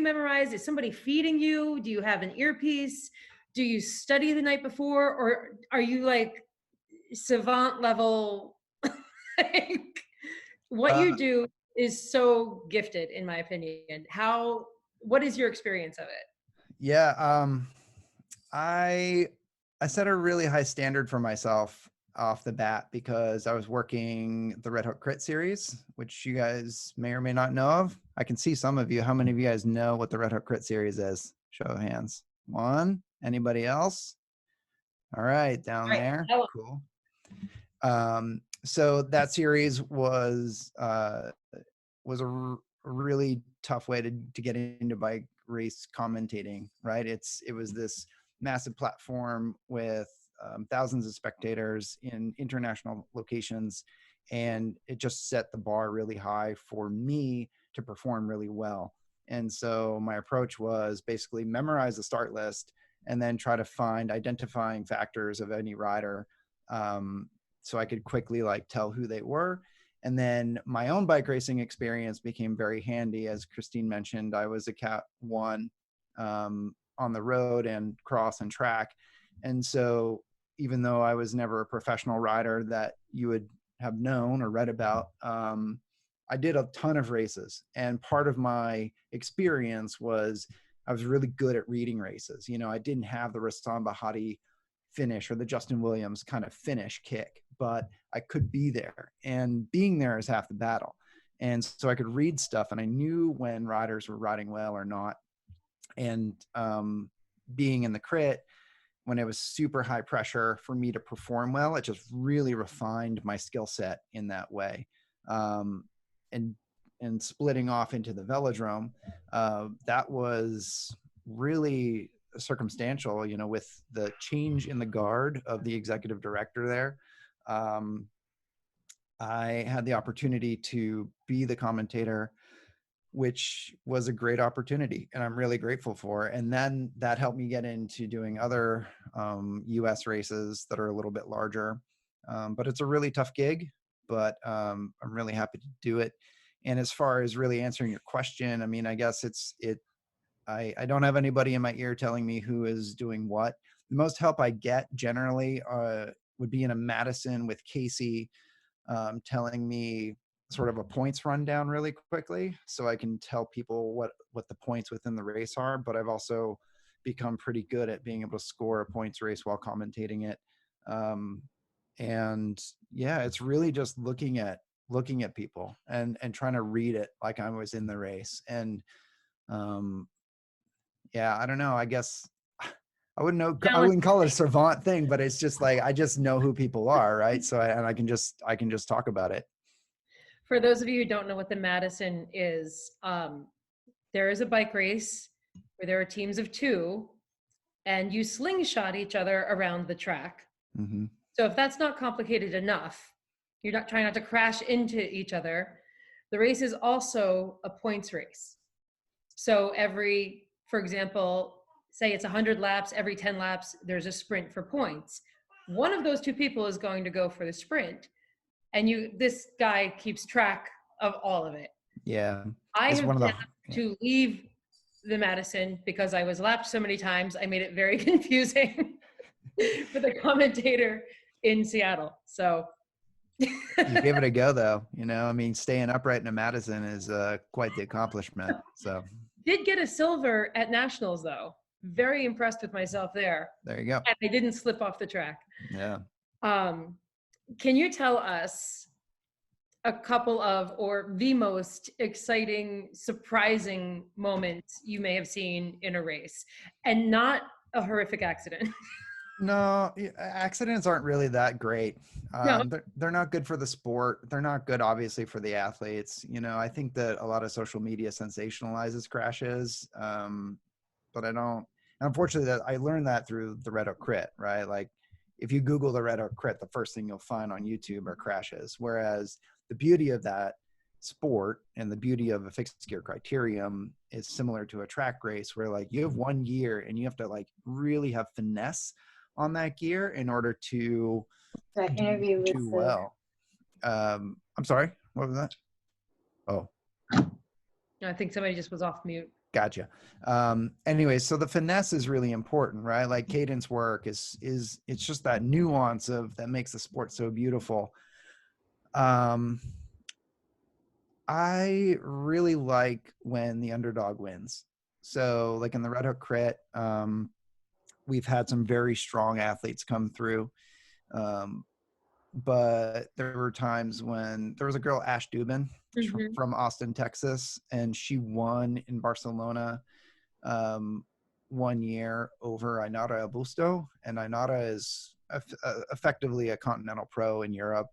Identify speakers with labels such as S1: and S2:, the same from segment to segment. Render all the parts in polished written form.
S1: memorize? Is somebody feeding you? Do you have an earpiece? Do you study the night before? Or are you like savant level? Like, what
S2: Uh,
S1: you do is so gifted, in my opinion. What is your experience of it?
S2: yeah, I I set a really high standard for myself off the bat because I was working the Red Hook Crit series, which you guys may or may not know of. I can see some of you. How many of you guys know what the Red Hook Crit series is? Show of hands. One. Anybody else? All right, down
S1: All right.
S2: there. Cool. So that series was a really tough way to get into bike race commentating, right? It was this massive platform with thousands of spectators in international locations, and it just set the bar really high for me to perform really well. And so my approach was basically memorize the start list and then try to find identifying factors of any rider, so I could quickly like tell who they were. And then my own bike racing experience became very handy. As Christine mentioned, I was a Cat 1 on the road and cross and track. And so even though I was never a professional rider that you would have known or read about, I did a ton of races. And part of my experience was I was really good at reading races. You know, I didn't have the Rassan Bahati finish or the Justin Williams kind of finish kick, but I could be there, and being there is half the battle. And so I could read stuff, and I knew when riders were riding well or not. And being in the crit, when it was super high pressure for me to perform well, it just really refined my skill set in that way. And splitting off into the velodrome, that was really circumstantial, you know, with the change in the guard of the executive director there. I had the opportunity to be the commentator, which was a great opportunity and I'm really grateful for. And then that helped me get into doing other US races that are a little bit larger. But it's a really tough gig, but I'm really happy to do it. And as far as really answering your question, I mean, I guess I don't have anybody in my ear telling me who is doing what. The most help I get generally would be in a Madison with Casey telling me sort of a points rundown really quickly, so I can tell people what the points within the race are. But I've also become pretty good at being able to score a points race while commentating it. And yeah, it's really just looking at people and trying to read it like I was in the race. And yeah, I don't know. I guess I wouldn't call it a savant thing, but it's just like, I just know who people are. Right. So I can just talk about it.
S1: For those of you who don't know what the Madison is, there is a bike race where there are teams of two and you slingshot each other around the track.
S2: Mm-hmm.
S1: So if that's not complicated enough, you're not trying not to crash into each other. The race is also a points race. So for example, say it's 100 laps, every 10 laps, there's a sprint for points. One of those two people is going to go for the sprint, and this guy keeps track of all of it.
S2: Yeah.
S1: I
S2: It's
S1: have
S2: one of
S1: been
S2: the,
S1: asked to leave the Madison because I was lapped so many times. I made it very confusing for the commentator in Seattle. So
S2: you gave it a go though. You know, I mean, staying upright in a Madison is quite the accomplishment. So
S1: did get a silver at nationals though. Very impressed with myself there.
S2: there you go.
S1: And I didn't slip off the track.
S2: Yeah.
S1: Can you tell us a couple of, or the most exciting, surprising moments you may have seen in a race, and not a horrific accident?
S2: No, accidents aren't really that great.
S1: No.
S2: They're not good for the sport. They're not good, obviously, for the athletes. You know, I think that a lot of social media sensationalizes crashes, but I don't. And unfortunately, that I learned that through the Red Oak Crit, right? Like, if you Google the Red Oak Crit, the first thing you'll find on YouTube are crashes. Whereas the beauty of that sport and the beauty of a fixed gear criterium is similar to a track race, where like you have 1 year and you have to like really have finesse on that gear in order to do well. I'm sorry, what was that? Oh,
S1: I think somebody just was off mute.
S2: Gotcha. Anyway, so the finesse is really important, right? Like cadence work it's just that nuance of that makes the sport so beautiful. Um, I really like when the underdog wins. So like in the Red Hook Crit, we've had some very strong athletes come through. Um, but there were times when there was a girl, Ash Dubin,
S1: Hmm.
S2: from Austin, Texas, and she won in Barcelona um, 1 year over Ainara Busto, and Ainara is effectively a continental pro in Europe,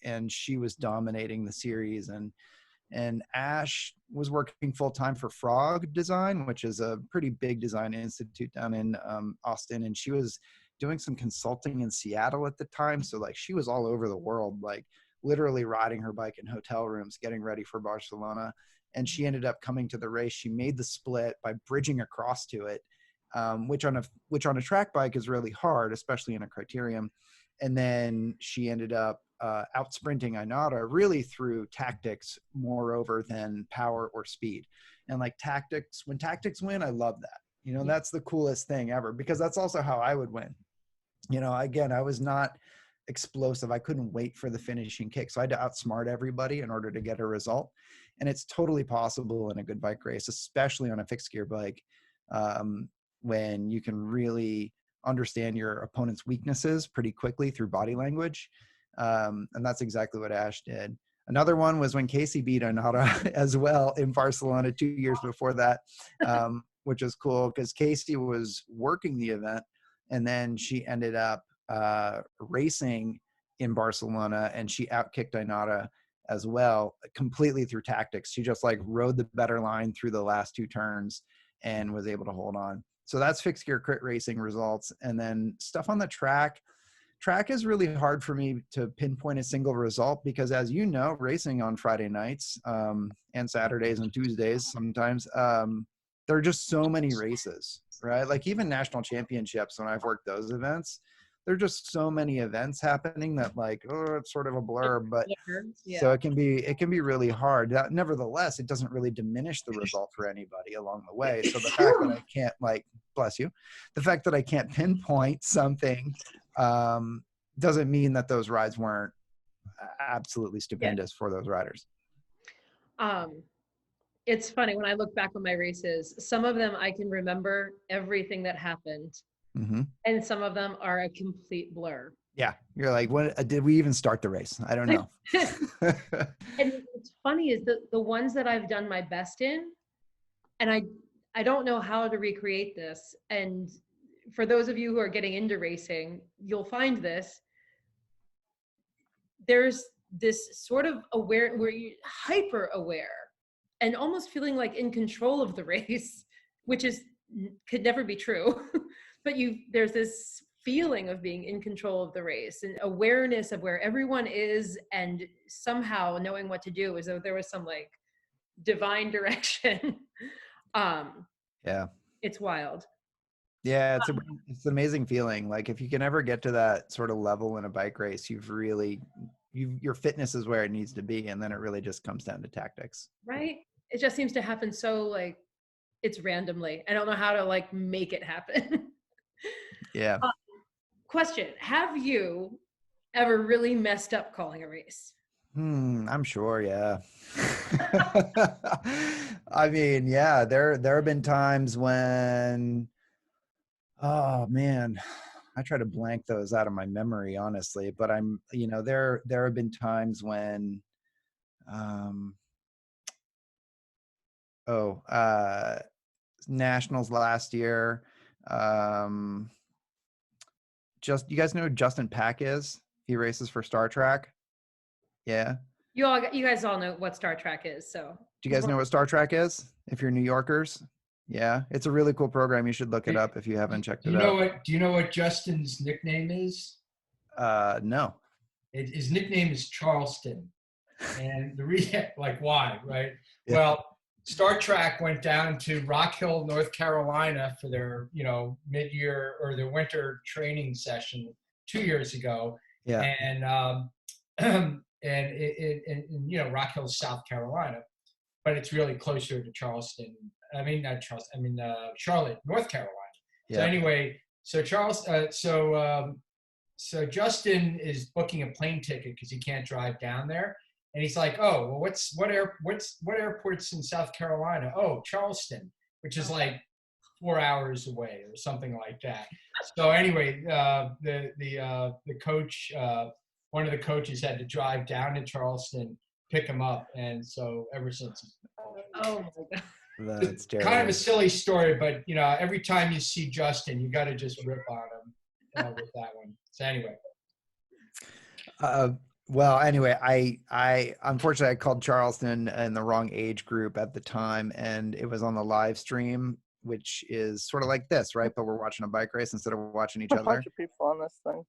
S2: and she was dominating the series. And Ash was working full time for Frog Design, which is a pretty big design institute down in Austin, and she was doing some consulting in Seattle at the time. So like she was all over the world, like literally riding her bike in hotel rooms, getting ready for Barcelona. And she ended up coming to the race. She made the split by bridging across to it, which on a track bike is really hard, especially in a criterium. And then she ended up out sprinting Ainara really through tactics moreover than power or speed. And like tactics, when tactics win, I love that. You know,
S1: Yeah.
S2: that's the coolest thing ever, because that's also how I would win. You know, again, I was not explosive. I couldn't wait for the finishing kick. So I had to outsmart everybody in order to get a result. And it's totally possible in a good bike race, especially on a fixed gear bike, um, when you can really understand your opponent's weaknesses pretty quickly through body language. And that's exactly what Ash did. Another one was when Casey beat Anata as well in Barcelona 2 years before that, which is cool because Casey was working the event, and then she ended up racing in Barcelona, and she outkicked Ainara as well, completely through tactics. She just like rode the better line through the last two turns and was able to hold on. So that's fixed gear crit racing results. And then stuff on the track. Track is really hard for me to pinpoint a single result because, as you know, racing on Friday nights and Saturdays and Tuesdays sometimes, there are just so many races, right? Like even national championships, when I've worked those events, there are just so many events happening that like, oh, it's sort of a blur. But so
S1: Yeah.
S2: it can be really hard. That, nevertheless, it doesn't really diminish the result for anybody along the way. So the fact that I can't bless you, the fact that I can't pinpoint something doesn't mean that those rides weren't absolutely
S1: Yeah.
S2: stupendous for those riders.
S1: Um, it's funny when I look back on my races, some of them I can remember everything that happened,
S2: Mm-hmm.
S1: and some of them are a complete blur.
S2: Yeah, you're like, what did we even start the race? I don't know.
S1: And what's funny is the ones that I've done my best in, and I don't know how to recreate this. And for those of you who are getting into racing, you'll find this. There's this sort of aware where you hyper aware and almost feeling like in control of the race, which is could never be true. But there's this feeling of being in control of the race and awareness of where everyone is, and somehow knowing what to do as though there was some like divine direction. um
S2: Yeah.
S1: it's wild.
S2: Yeah, it's an amazing feeling. Like if you can ever get to that sort of level in a bike race, your fitness is where it needs to be, and then it really just comes down to tactics.
S1: Right, it just seems to happen so like it's randomly. I don't know how to like make it happen.
S2: Yeah.
S1: uh, Question: have you ever really messed up calling a race?
S2: I'm sure, yeah. I mean, yeah, there have been times when, oh man, I try to blank those out of my memory, honestly. But there have been times when, um, oh, nationals last year. Um, you guys know who Justin Pack is? He races for Star Trek. Yeah.
S1: You guys all know what Star Trek is, so
S2: Do you guys know what Star Trek is? If you're New Yorkers, yeah, it's a really cool program. You should look it up if you haven't checked
S3: Do
S2: it
S3: you know
S2: out.
S3: what? Do you know what Justin's nickname is?
S2: No.
S3: His nickname is Charleston, and the reason, like, why, right?
S2: Yeah.
S3: Well, Star Trek went down to Rock Hill, North Carolina, for their, mid-year or their winter training session 2 years ago,
S2: Yeah.
S3: and and Rock Hill, South Carolina. but it's really closer to Charleston. I mean, not Charleston. I mean, Charlotte, North Carolina. So
S2: Yeah.
S3: anyway, so so Justin is booking a plane ticket because he can't drive down there, and he's like, "Oh, well, what airport's in South Carolina? Oh, Charleston, which is like 4 hours away or something like that." So anyway, the coach, one of the coaches had to drive down to Charleston, pick him up, and so ever since.
S1: Oh my God.
S2: That's terrible.
S3: Kind of a silly story, but every time you see Justin, you got to just rip on him with that one. So anyway.
S2: Well, anyway, I unfortunately I called Charleston in the wrong age group at the time, and it was on the live stream, which is sort of like this, right? But we're watching a bike race instead of watching each
S4: A
S2: other.
S4: bunch of people on this thing.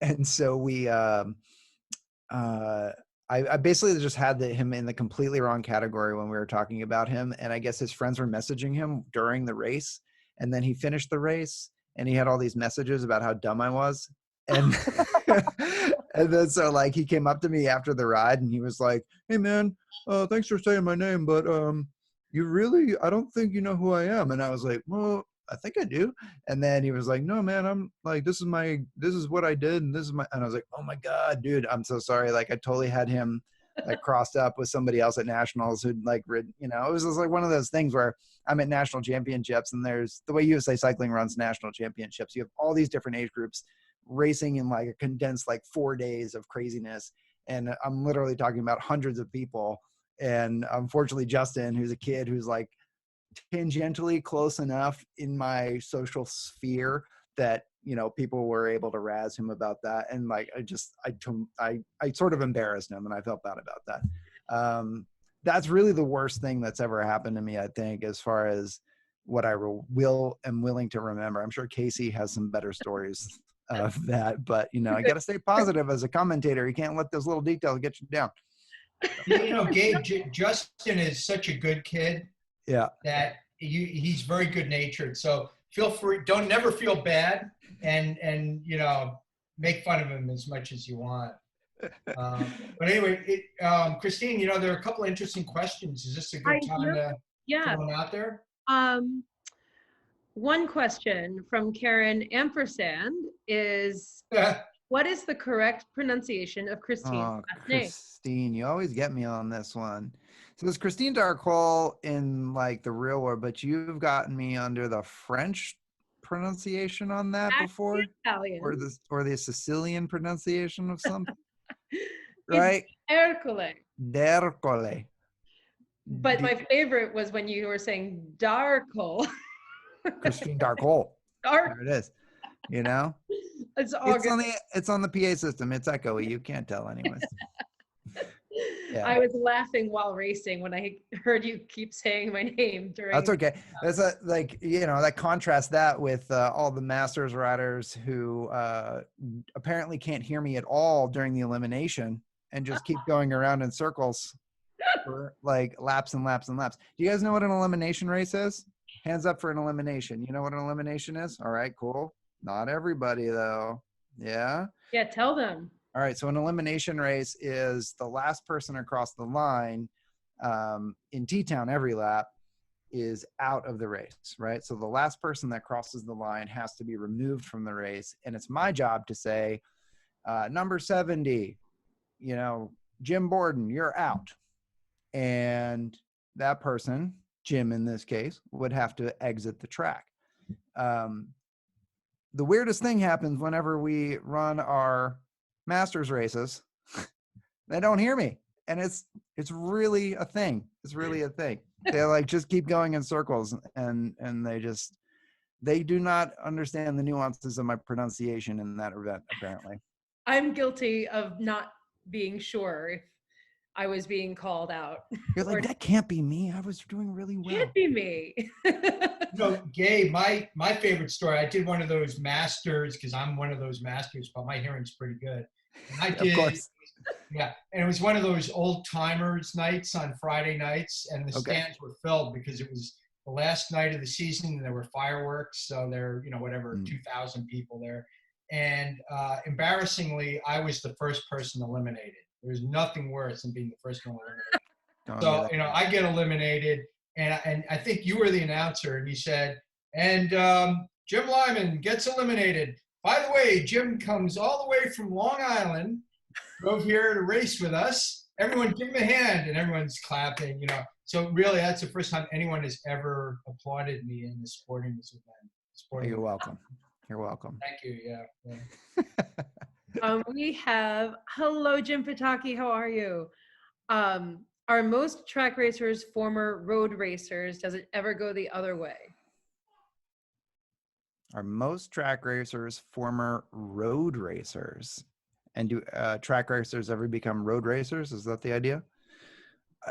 S2: And so we I basically just had him in the completely wrong category when we were talking about him, and I guess his friends were messaging him during the race, and then he finished the race and he had all these messages about how dumb I was, and and then so like he came up to me after the ride and he was like, "Hey man, thanks for saying my name, but I don't think you know who I am." And I was like, "Well, I think I do." And then he was like, "No, man, I'm like, this is what I did. And I was like, oh my God, dude, I'm so sorry. Like I totally had him like crossed up with somebody else at nationals who'd like rid, it was just like one of those things where I'm at national championships and there's the way USA Cycling runs national championships. You have all these different age groups racing in like a condensed, like 4 days of craziness. And I'm literally talking about hundreds of people. And unfortunately, Justin, who's a kid who's like tangentially close enough in my social sphere that people were able to razz him about that, and like I sort of embarrassed him and I felt bad about that. That's really the worst thing that's ever happened to me, I think, as far as what I am willing to remember. I'm sure Casey has some better stories of that, but I got to stay positive as a commentator. You can't let those little details get you down.
S3: Gabe, Justin is such a good kid.
S2: Yeah.
S3: That he's very good natured. So feel free, don't never feel bad, and make fun of him as much as you want. But anyway, Christine, there are a couple of interesting questions. Is this a good time to throw them out there?
S1: One question from Karen Ampersand is, what is the correct pronunciation of Christine's last name?
S2: Christine, you always get me on this one. So it's Christine Darcol in like the real world, but you've gotten me under the French pronunciation on that before,
S1: Italian.
S2: or the Sicilian pronunciation of something, right?
S1: Ercole.
S2: D'Ercole.
S1: But my favorite was when you were saying Darcol.
S2: Christine Darcol. There it is.
S1: It's all
S2: it's on the PA system. It's echoey. You can't tell anyways. Yeah.
S1: I was laughing while racing when I heard you keep saying my name during.
S2: That's okay. That's that contrast that with all the Masters riders who apparently can't hear me at all during the elimination and just keep going around in circles for like laps and laps and laps. Do you guys know what an elimination race is? Hands up for an elimination. You know what an elimination is? All right, cool. Not everybody though. Yeah.
S1: Yeah, tell them.
S2: All right, so an elimination race is the last person across the line in T-Town every lap is out of the race, right? So the last person that crosses the line has to be removed from the race, and it's my job to say, number 70, Jim Borden, you're out. And that person, Jim in this case, would have to exit the track. The weirdest thing happens whenever we run our Masters races. They don't hear me, and it's really a thing. It's really a thing. They like just keep going in circles, and they do not understand the nuances of my pronunciation in that event, apparently.
S1: I'm guilty of not being sure if I was being called out.
S2: You're like, that can't be me. I was doing really well.
S1: Can't be me.
S3: Gabe, my favorite story, I did one of those Masters, because I'm one of those Masters, but my hearing's pretty good. And I did,
S2: of course.
S3: Yeah, and it was one of those old timers nights on Friday nights, and the stands were filled because it was the last night of the season, and there were fireworks, so there, 2,000 people there. And embarrassingly, I was the first person eliminated. There was nothing worse than being the first one eliminated.
S2: Don't do
S3: So,
S2: that.
S3: I get eliminated, and I think you were the announcer, and you said, and Jim Lyman gets eliminated. By the way, Jim comes all the way from Long Island, drove here to race with us. Everyone give him a hand, and everyone's clapping, So really, that's the first time anyone has ever applauded me in the sporting this event.
S2: You're welcome. You're welcome.
S3: Thank you. Yeah.
S1: We have, hello, Jim Pataki. How are you? Are most track racers former road racers? Does it ever go the other way?
S2: Are most track racers former road racers? And do track racers ever become road racers? Is that the idea?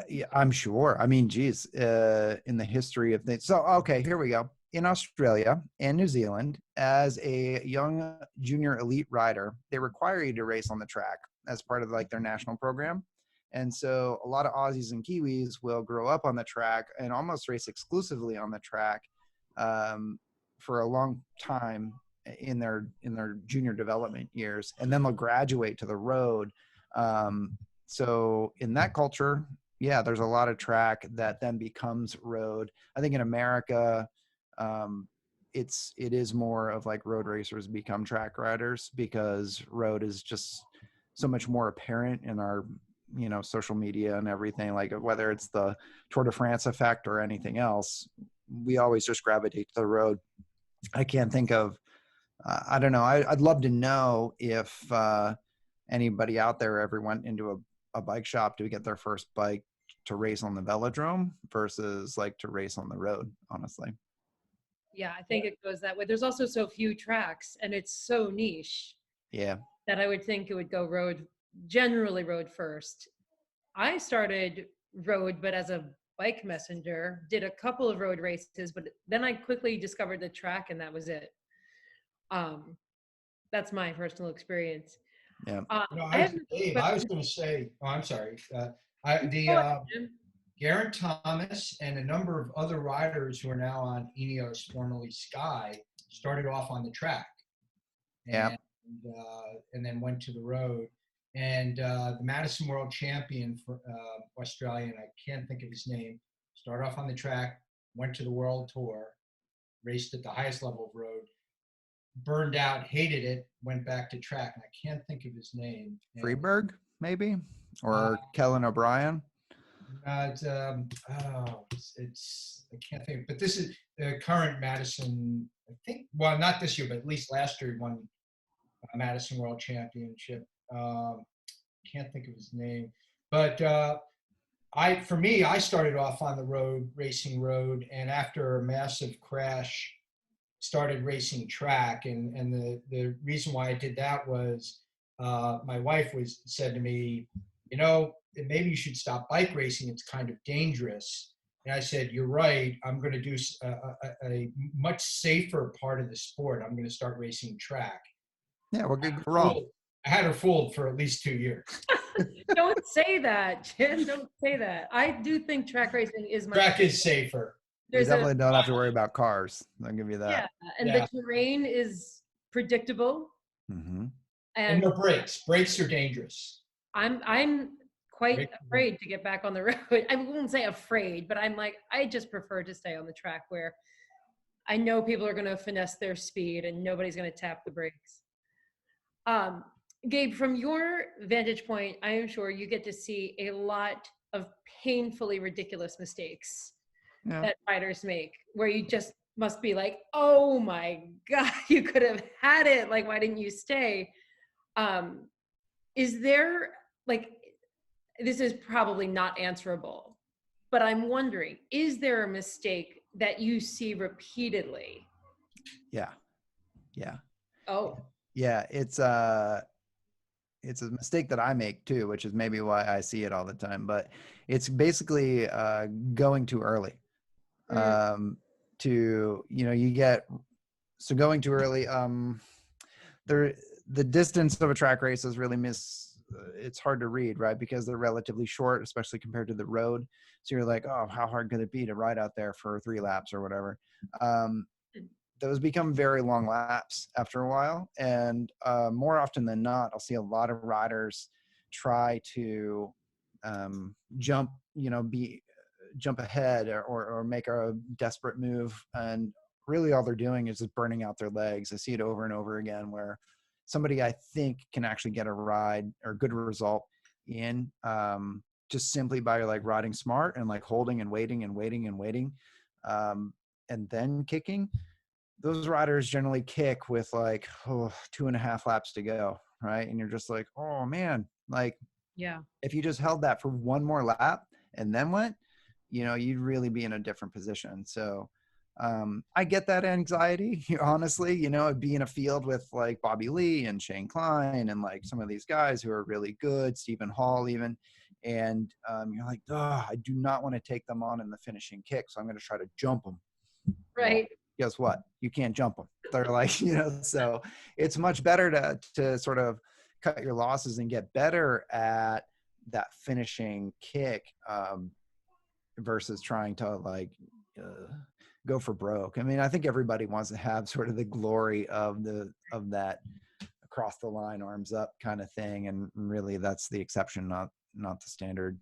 S2: Yeah, I'm sure. I mean, geez, in the history of things. So, okay, here we go. In Australia and New Zealand, as a young junior elite rider, they require you to race on the track as part of like their national program. And so a lot of Aussies and Kiwis will grow up on the track and almost race exclusively on the track for a long time in their junior development years, and then they'll graduate to the road. So in that culture, yeah, there's a lot of track that then becomes road. I think in America, it is more of like road racers become track riders because road is just so much more apparent in our social media and everything. Like whether it's the Tour de France effect or anything else, we always just gravitate to the road. I can't think of I don't know. I'd love to know if anybody out there ever went into a bike shop to get their first bike to race on the velodrome versus like to race on the road, honestly.
S1: Yeah, I think it goes that way. There's also so few tracks and it's so niche.
S2: Yeah.
S1: That I would think it would go generally road first. I started road, but as a bike messenger, did a couple of road races, but then I quickly discovered the track and that was it. That's my personal experience.
S2: Yeah.
S3: Dave, I was going to say, I'm sorry. Geraint Thomas and a number of other riders who are now on Ineos, formerly Sky, started off on the track. And, and then went to the road. And the Madison World Champion for Australian, I can't think of his name, started off on the track, went to the World Tour, raced at the highest level of road, burned out, hated it, went back to track. And I can't think of his name.
S2: Freeberg, maybe? Or Kellen O'Brien?
S3: It's I can't think, but this is the current Madison, I think, well, not this year, but at least last year he won a Madison World Championship. Can't think of his name, but for me, I started off on the road, racing road, and after a massive crash, started racing track. And the reason why I did that was my wife said to me, maybe you should stop bike racing. It's kind of dangerous. And I said, you're right. I'm going to do a much safer part of the sport. I'm going to start racing track.
S2: Yeah, we're good. Wrong.
S3: I had her fooled for at least 2 years.
S1: Don't say that, Jim. Don't say that. I do think track racing is
S3: Track is safer.
S2: You definitely don't have to worry about cars. I'll give you that.
S1: Yeah, and the terrain is predictable.
S2: Mm-hmm.
S3: And no brakes. Brakes are dangerous.
S1: I'm quite afraid to get back on the road. I wouldn't say afraid, but I'm like, I just prefer to stay on the track where I know people are going to finesse their speed and nobody's going to tap the brakes. Gabe, from your vantage point, I am sure you get to see a lot of painfully ridiculous mistakes that riders make, where you just must be like, oh my God, you could have had it. Like, why didn't you stay? Is there, like, this is probably not answerable, but I'm wondering, is there a mistake that you see repeatedly?
S2: Yeah.
S1: Oh.
S2: Yeah, it's a mistake that I make too, which is maybe why I see it all the time. But it's basically going too early. Going too early. The distance of a track race is really it's hard to read, right? Because they're relatively short, especially compared to the road. So you're like, oh, how hard could it be to ride out there for 3 laps or whatever? Those become very long laps after a while. And more often than not, I'll see a lot of riders try to jump be jump ahead or make a desperate move. And really all they're doing is just burning out their legs. I see it over and over again where somebody I think can actually get a ride or good result in just simply by like riding smart and like holding and waiting and waiting and waiting and then kicking. Those riders generally kick with like 2.5 laps to go, right? And you're just like, oh man, like
S1: Yeah.
S2: if you just held that for one more lap and then went, you'd really be in a different position. So I get that anxiety, honestly, it'd be in a field with like Bobby Lee and Shane Klein and like some of these guys who are really good, Stephen Hall even. And you're like, oh, I do not want to take them on in the finishing kick. So I'm going to try to jump them.
S1: Right.
S2: Well, guess what? You can't jump them. They're like, so it's much better to sort of cut your losses and get better at that finishing kick versus trying to like go for broke. I mean, I think everybody wants to have sort of the glory of that across the line, arms up kind of thing. And really that's the exception, not the standard.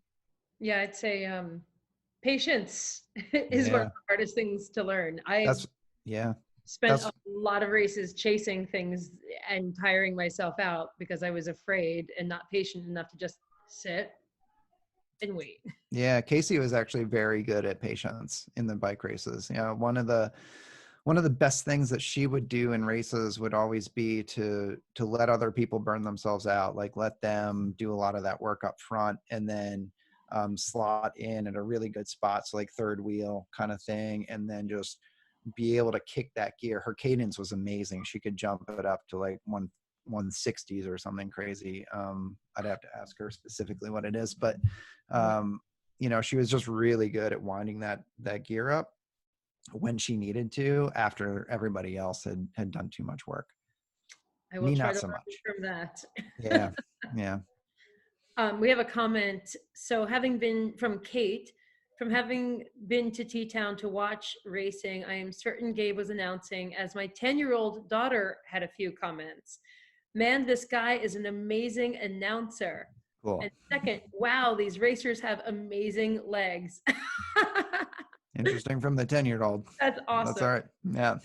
S1: Yeah, I'd say patience is one of the hardest things to learn. I've spent a lot of races chasing things and tiring myself out because I was afraid and not patient enough to just sit and wait.
S2: Yeah, Casey was actually very good at patience in the bike races. One of the best things that she would do in races would always be to let other people burn themselves out, like let them do a lot of that work up front and then slot in at a really good spot, so like third wheel kind of thing, and then just be able to kick that gear. Her cadence was amazing. She could jump it up to like 160s or something crazy. I'd have to ask her specifically what it is, but she was just really good at winding that gear up when she needed to after everybody else had done too much work.
S1: I will try to learn from that.
S2: Yeah.
S1: We have a comment. So having been from Kate, from having been to T-Town to watch racing, I am certain Gabe was announcing, as my 10-year-old daughter had a few comments. Man, this guy is an amazing announcer.
S2: Cool.
S1: And second, wow, these racers have amazing legs.
S2: Interesting from the 10-year-old.
S1: That's awesome.
S2: That's all right. Yeah.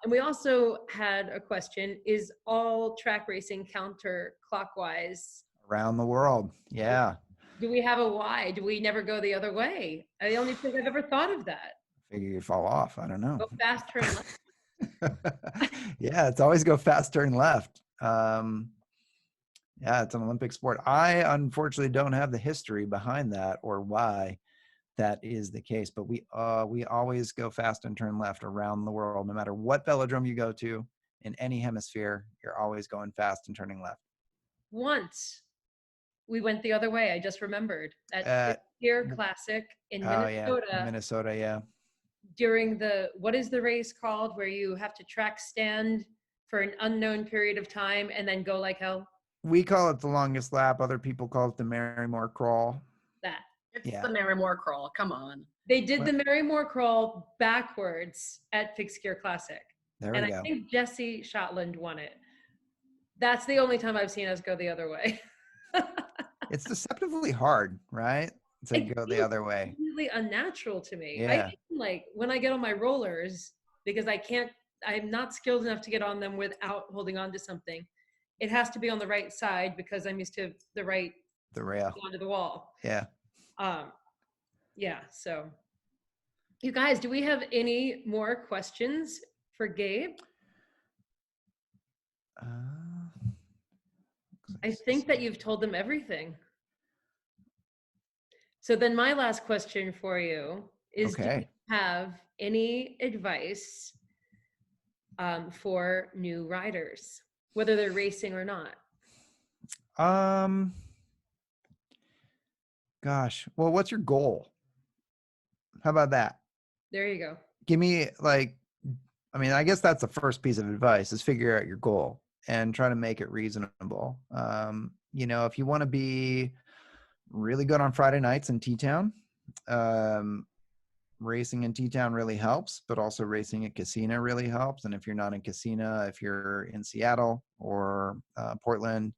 S1: And we also had a question, is all track racing counterclockwise?
S2: Around the world. Yeah.
S1: Do we have a why? Do we never go the other way? I don't even think I've ever thought of that.
S2: Figure you fall off. I don't know.
S1: Go fast, turn left.
S2: Yeah, it's always go fast, turn left. Yeah, it's an Olympic sport. I unfortunately don't have the history behind that or why that is the case, but we always go fast and turn left around the world. No matter what velodrome you go to in any hemisphere, you're always going fast and turning left.
S1: Once we went the other way. I just remembered at Fifth Classic in Minnesota.
S2: Yeah. Minnesota, yeah.
S1: During what is the race called where you have to track stand for an unknown period of time and then go like hell?
S2: We call it the longest lap. Other people call it the Marymore Crawl.
S4: It's the Marymore Crawl. Come on.
S1: They did the Marymore Crawl backwards at Fixed Gear Classic.
S2: There we go.
S1: I think Jesse Shotland won it. That's the only time I've seen us go the other way.
S2: It's deceptively hard, right? To go the other way.
S1: Really unnatural to me.
S2: Yeah.
S1: Like when I get on my rollers, because I'm not skilled enough to get on them without holding on to something. It has to be on the right side because I'm used to the rail onto the wall.
S2: Yeah.
S1: So you guys, do we have any more questions for Gabe? I think that you've told them everything. So then my last question for you is, do you have any advice for new riders, whether they're racing or not?
S2: Gosh, well, what's your goal? How about that?
S1: There you go.
S2: Give me I guess that's the first piece of advice is figure out your goal and try to make it reasonable. If you want to be really good on Friday nights in T-Town, racing in T-Town really helps, but also racing at Casino really helps. And if you're not in Casino, if you're in Seattle or Portland,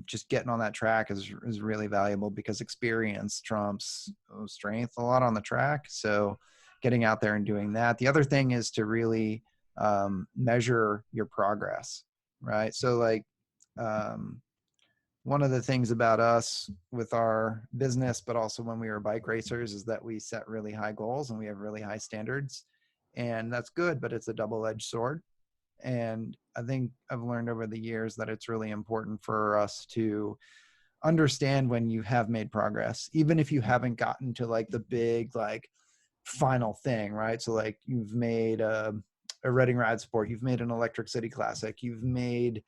S2: just getting on that track is really valuable because experience trumps strength a lot on the track. So getting out there and doing that. The other thing is to really measure your progress, right? So like one of the things about us with our business, but also when we were bike racers, is that we set really high goals and we have really high standards, and that's good, but it's a double-edged sword. And I think I've learned over the years that it's really important for us to understand when you have made progress, even if you haven't gotten to like the big, like final thing, right? So like you've made a Reading Ride Sport, you've made an Electric City Classic, you've made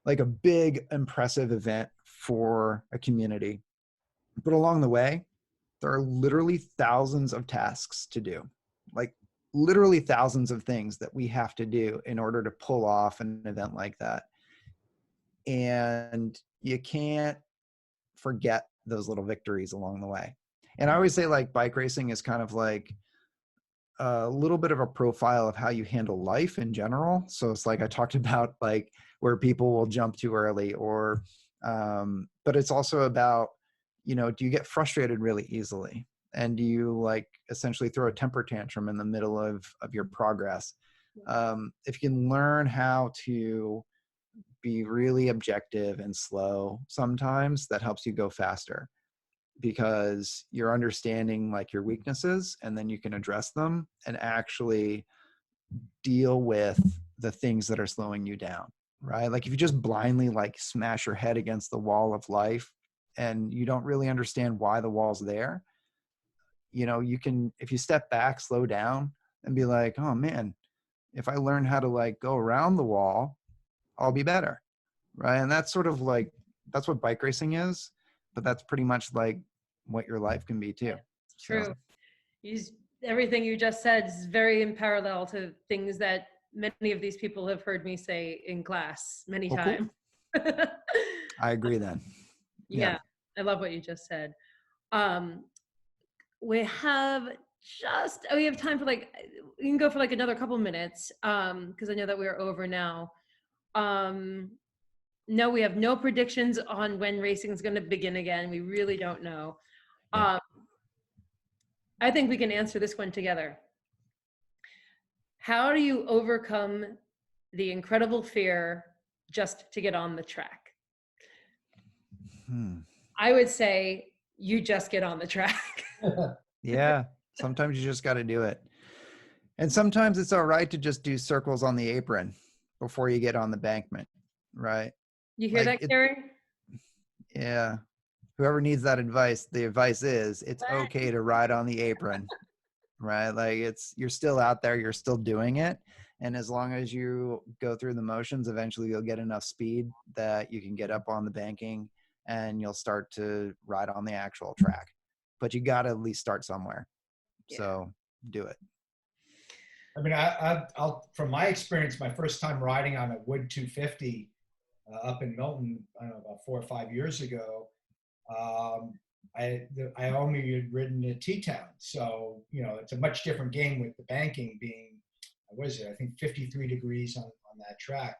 S2: like a big, impressive event for a community. But along the way, there are literally thousands of tasks to do, like literally thousands of things that we have to do in order to pull off an event like that. And you can't forget those little victories along the way. And I always say like bike racing is kind of like a little bit of a profile of how you handle life in general. So it's like I talked about like where people will jump too early or, but it's also about, you know, do you get frustrated really easily? And do you like essentially throw a temper tantrum in the middle of your progress? If you can learn how to be really objective and slow sometimes, that helps you go faster because you're understanding like your weaknesses and then you can address them and actually deal with the things that are slowing you down, right? Like if you just blindly like smash your head against the wall of life and you don't really understand why the wall's there, you know, you can, if you step back, slow down and be like, oh man, if I learn how to like go around the wall, I'll be better, right? And that's sort of like, that's what bike racing is, but that's pretty much like what your life can be too.
S1: True.
S2: So,
S1: Everything you just said is very in parallel to things that many of these people have heard me say in class many
S2: cool.
S1: times.
S2: I agree then.
S1: Yeah, I love what you just said. We have we have time for like, we can go for like another couple minutes because I know that we're over now. No, we have no predictions on when racing is going to begin again. We really don't know.
S2: Yeah.
S1: I think we can answer this one together. How do you overcome the incredible fear just to get on the track? I would say you just get on the track.
S2: Yeah. Sometimes you just got to do it. And sometimes it's all right to just do circles on the apron before you get on the bankment, right?
S1: You hear
S2: Like
S1: that, Carrie?
S2: Yeah. Whoever needs that advice, the advice is it's okay to ride on the apron, right? Like you're still out there, you're still doing it. And as long as you go through the motions, eventually you'll get enough speed that you can get up on the banking and you'll start to ride on the actual track. But you got to at least start somewhere.
S1: Yeah.
S2: So do it.
S3: I mean, I'll from my experience, my first time riding on a Wood 250 up in Milton, I don't know, about 4 or 5 years ago, I only had ridden at T-Town. So, you know, it's a much different game with the banking being, what is it? I think 53 degrees on that track.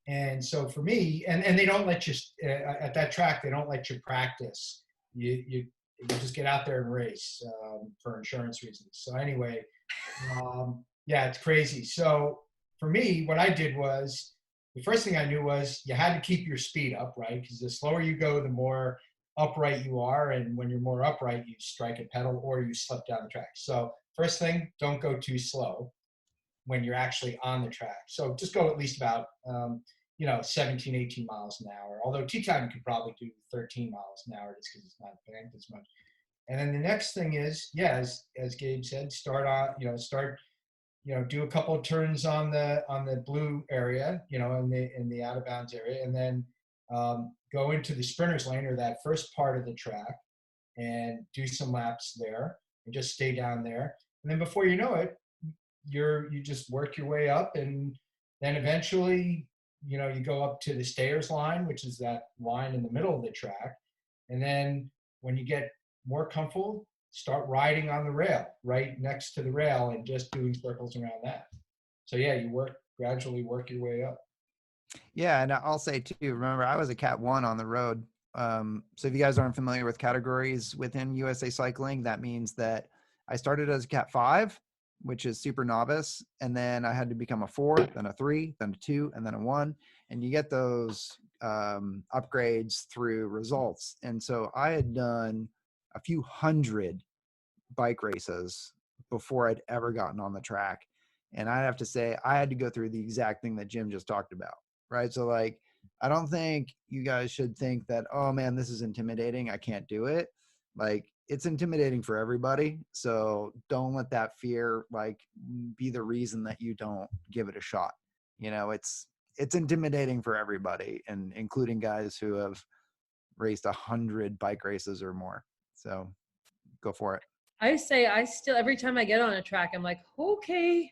S3: And so for me, and they don't let you, at that track, they don't let you practice. You just get out there and race for insurance reasons. So anyway, yeah, it's crazy. So for me, what I did was, the first thing I knew was you had to keep your speed up, right? Because the slower you go, the more upright you are. And when you're more upright, you strike a pedal or you slip down the track. So first thing, don't go too slow when you're actually on the track. So just go at least about, 17, 18 miles an hour. Although T-Time you could probably do 13 miles an hour just because it's not banked as much. And then the next thing is, yeah, as Gabe said, do a couple of turns on the blue area, in the out of bounds area, and then go into the sprinter's lane or that first part of the track and do some laps there and just stay down there. And then before you know it, you just work your way up, and then eventually, you go up to the stayers line, which is that line in the middle of the track. And then when you get more comfortable, start riding on the rail, right next to the rail, and just doing circles around that. So yeah, you gradually work your way up.
S2: Yeah, and I'll say too, remember I was a Cat 1 on the road. So if you guys aren't familiar with categories within USA Cycling, that means that I started as a Cat 5, which is super novice, and then I had to become a 4, then a 3, then a 2, and then a 1. And you get those upgrades through results. And so I had done a few hundred bike races before I'd ever gotten on the track. And I have to say, I had to go through the exact thing that Jim just talked about, right? So, like, I don't think you guys should think that, oh man, this is intimidating, I can't do it. Like, it's intimidating for everybody. So don't let that fear like be the reason that you don't give it a shot. You know, it's intimidating for everybody, and including guys who have raced 100 bike races or more. So go for it.
S1: I say I still, every time I get on a track, I'm like, okay,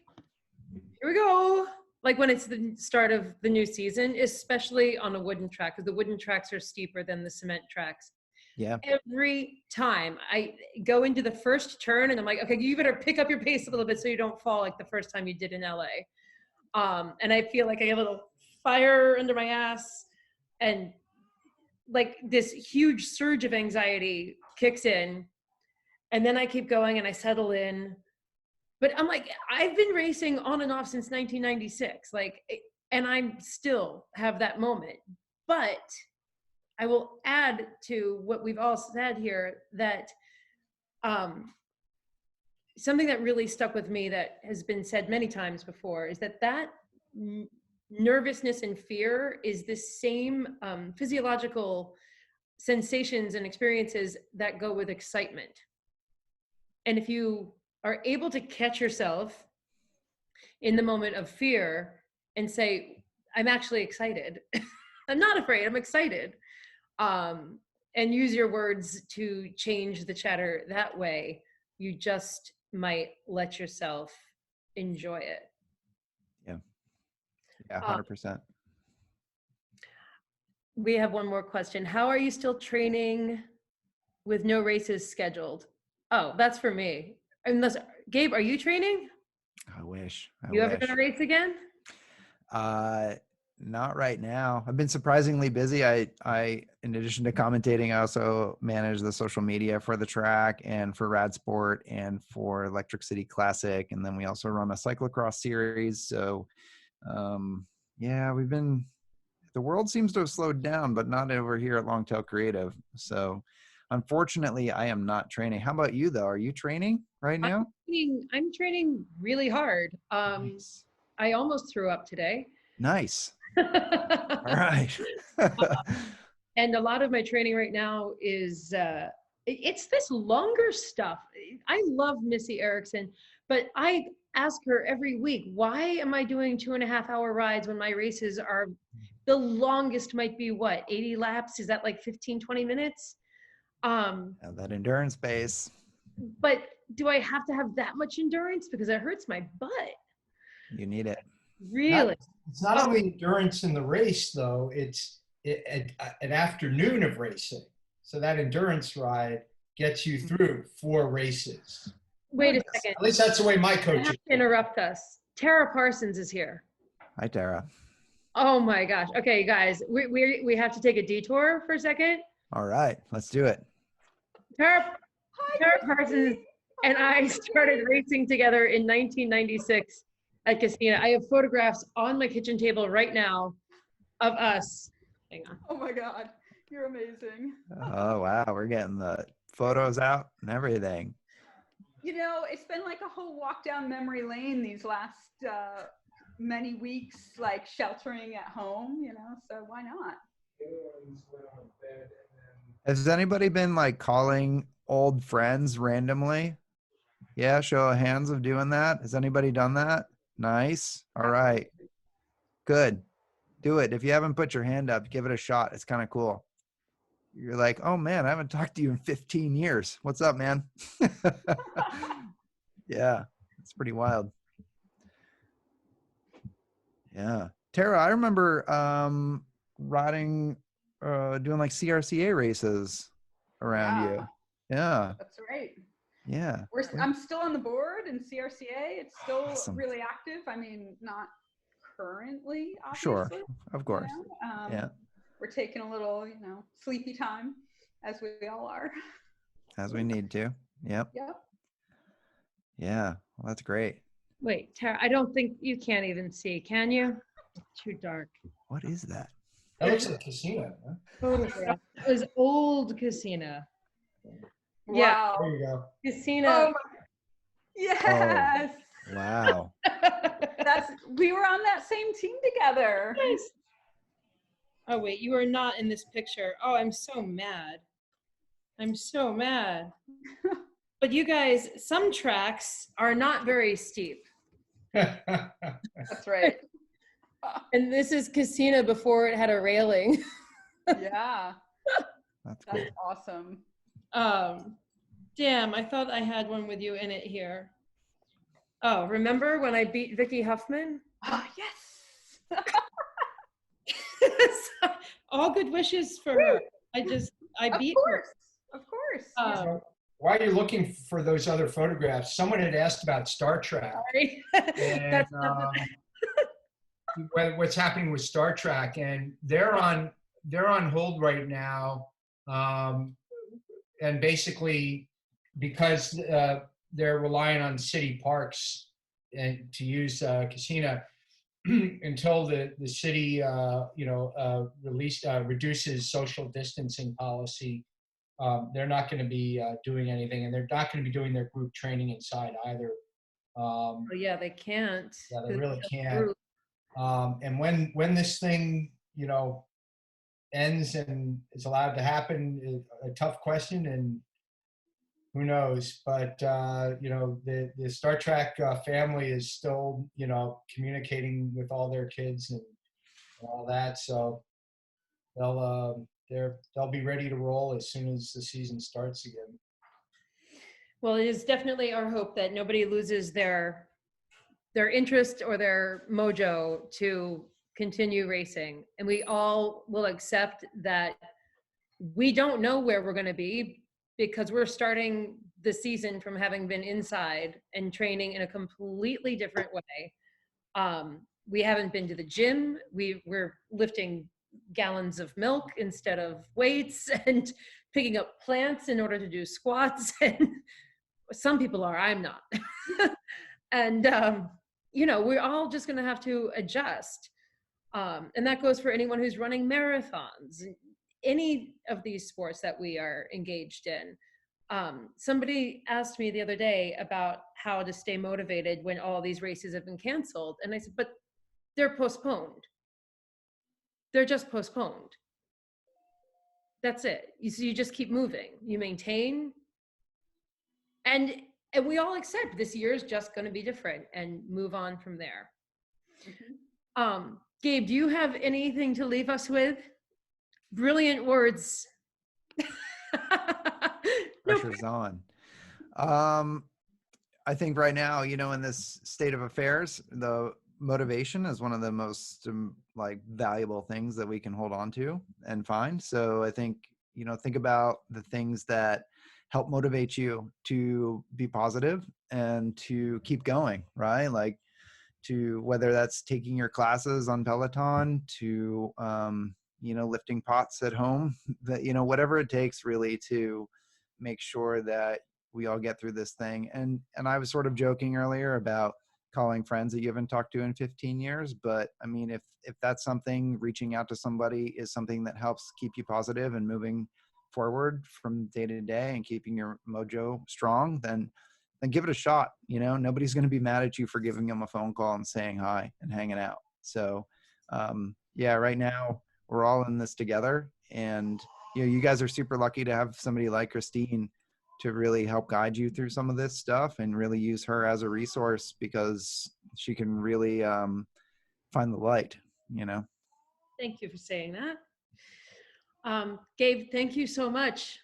S1: here we go. Like when it's the start of the new season, especially on a wooden track, because the wooden tracks are steeper than the cement tracks.
S2: Yeah.
S1: Every time I go into the first turn and I'm like, okay, you better pick up your pace a little bit so you don't fall like the first time you did in LA. And I feel like I have a little fire under my ass, and like this huge surge of anxiety kicks in. And then I keep going and I settle in. But I'm like, I've been racing on and off since 1996. Like, and I still have that moment. But I will add to what we've all said here that something that really stuck with me that has been said many times before is that nervousness and fear is the same physiological sensations and experiences that go with excitement. And if you are able to catch yourself in the moment of fear and say, I'm actually excited. I'm not afraid, I'm excited. And use your words to change the chatter that way, you just might let yourself enjoy it.
S2: Yeah. Yeah, 100%.
S1: We have one more question. How are you still training with no races scheduled? Oh, that's for me. Unless, Gabe, are you training?
S2: I wish.
S1: You ever gonna race again?
S2: Not right now. I've been surprisingly busy. I, in addition to commentating, I also manage the social media for the track and for Rad Sport and for Electric City Classic. And then we also run a cyclocross series. So, yeah, the world seems to have slowed down, but not over here at Longtail Creative. So unfortunately, I am not training. How about you though? Are you training right now?
S1: I'm training really hard.
S2: Nice.
S1: I almost threw up today.
S2: Nice. All right.
S1: And a lot of my training right now is it's this longer stuff. I love Missy Erickson, but I ask her every week, why am I doing 2.5-hour rides when my races are the longest might be what, 80 laps? Is that like 15, 20 minutes?
S2: That endurance base.
S1: But do I have to have that much endurance? Because it hurts my butt.
S2: You need it.
S1: Really?
S3: It's not only endurance in the race, though. It's an afternoon of racing. So that endurance ride gets you through 4 races.
S1: Wait a second.
S3: At least that's the way my coach
S1: I have to interrupt us. Tara Parsons is here.
S2: Hi, Tara.
S1: Oh my gosh. Okay, guys, we have to take a detour for a second.
S2: All right, let's do it.
S1: Tara Parsons and I started racing together in 1996 at Casino. I have photographs on my kitchen table right now of us. Hang on.
S5: Oh my God, you're amazing.
S2: Oh, wow, we're getting the photos out and everything.
S5: You know, it's been like a whole walk down memory lane these last many weeks, like sheltering at home, you know, so why not?
S2: Has anybody been like calling old friends randomly? Yeah, show of hands of doing that. Has anybody done that? Nice. All right. Good. Do it. If you haven't put your hand up, give it a shot. It's kind of cool. You're like, oh man, I haven't talked to you in 15 years. What's up, man? Yeah, it's pretty wild. Yeah. Tara, I remember riding, doing like CRCA races around you. Yeah.
S5: That's right.
S2: Yeah.
S5: I'm still on the board in CRCA. It's still
S2: Awesome.
S5: really active. I mean, not currently,
S2: Sure,
S5: obviously.
S2: of course. Yeah,
S5: We're taking a little, sleepy time, as we all are.
S2: as we need to. Yep.
S5: Yep.
S2: Yeah, well, that's great.
S1: Wait, Tara, I don't think you can't even see. Can you? It's too dark.
S2: What is that?
S3: That looks like a casino. Huh?
S1: Photograph. It was old Casino. Yeah,
S5: Wow.
S3: There you go.
S1: Casino.
S5: Oh, yes.
S2: Wow.
S5: We were on that same team together.
S1: Nice. Oh wait, you are not in this picture. Oh, I'm so mad. I'm so mad. But you guys, some tracks are not very steep.
S5: That's right.
S1: And this is Casino before it had a railing.
S5: Yeah.
S2: That's cool.
S5: That's awesome.
S1: Damn, I thought I had one with you in it here. Oh, remember when I beat Vicky Huffman?
S5: Ah, yes.
S1: All good wishes for her. I beat her.
S5: Of course.
S3: While you're looking for those other photographs, someone had asked about Star Trek.
S1: Sorry.
S3: And
S1: That's not
S3: what's happening with Star Trek, and they're on hold right now, and basically because they're relying on city parks and to use Casino until the city reduces social distancing policy. They're not going to be doing anything, and they're not going to be doing their group training inside either.
S1: Oh yeah, they can't.
S3: Yeah, they really can't. And when this thing, ends and is allowed to happen, is a tough question, and who knows? But the Star Trek family is still, communicating with all their kids and all that. So they'll be ready to roll as soon as the season starts again.
S1: Well, it is definitely our hope that nobody loses their interest or their mojo to continue racing. And we all will accept that we don't know where we're going to be because we're starting the season from having been inside and training in a completely different way. We haven't been to the gym. We're lifting gallons of milk instead of weights and picking up plants in order to do squats. And some people are, I'm not. And, we're all just going to have to adjust. And that goes for anyone who's running marathons, any of these sports that we are engaged in. Somebody asked me the other day about how to stay motivated when all these races have been canceled. And I said, but they're postponed. They're just postponed. That's it. You just keep moving. You maintain. And we all accept this year is just going to be different and move on from there. Mm-hmm. Gabe, do you have anything to leave us with? Brilliant words.
S2: Pressure's on. I think right now, in this state of affairs, the motivation is one of the most valuable things that we can hold on to and find. So I think, think about the things that help motivate you to be positive and to keep going, right? Like to whether that's taking your classes on Peloton, to lifting pots at home, that whatever it takes really to make sure that we all get through this thing. And I was sort of joking earlier about calling friends that you haven't talked to in 15 years, but I mean, if that's something, reaching out to somebody is something that helps keep you positive and moving forward from day to day and keeping your mojo strong, then give it a shot. Nobody's going to be mad at you for giving them a phone call and saying hi and hanging out. So right now we're all in this together, and you guys are super lucky to have somebody like Christine to really help guide you through some of this stuff and really use her as a resource, because she can really find the light.
S1: Thank you for saying that. Gabe, thank you so much.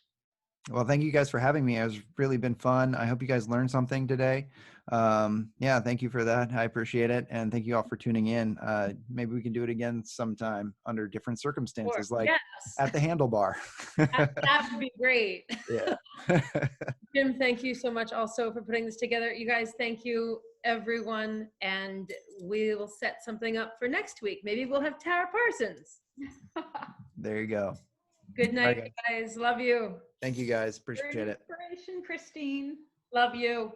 S2: Well, thank you guys for having me. It's really been fun. I hope you guys learned something today. Thank you for that. I appreciate it. And thank you all for tuning in. Maybe we can do it again sometime under different circumstances, like at the handlebar.
S1: That would be great.
S2: Yeah.
S1: Jim, thank you so much also for putting this together. You guys, thank you. everyone, and we'll set something up for next week. Maybe we'll have Tara Parsons.
S2: There you go.
S1: Good night,
S2: Okay.
S1: guys. Love you.
S2: Thank you guys.
S5: You're an
S2: Appreciate it.
S5: inspiration, Christine.
S1: Love you.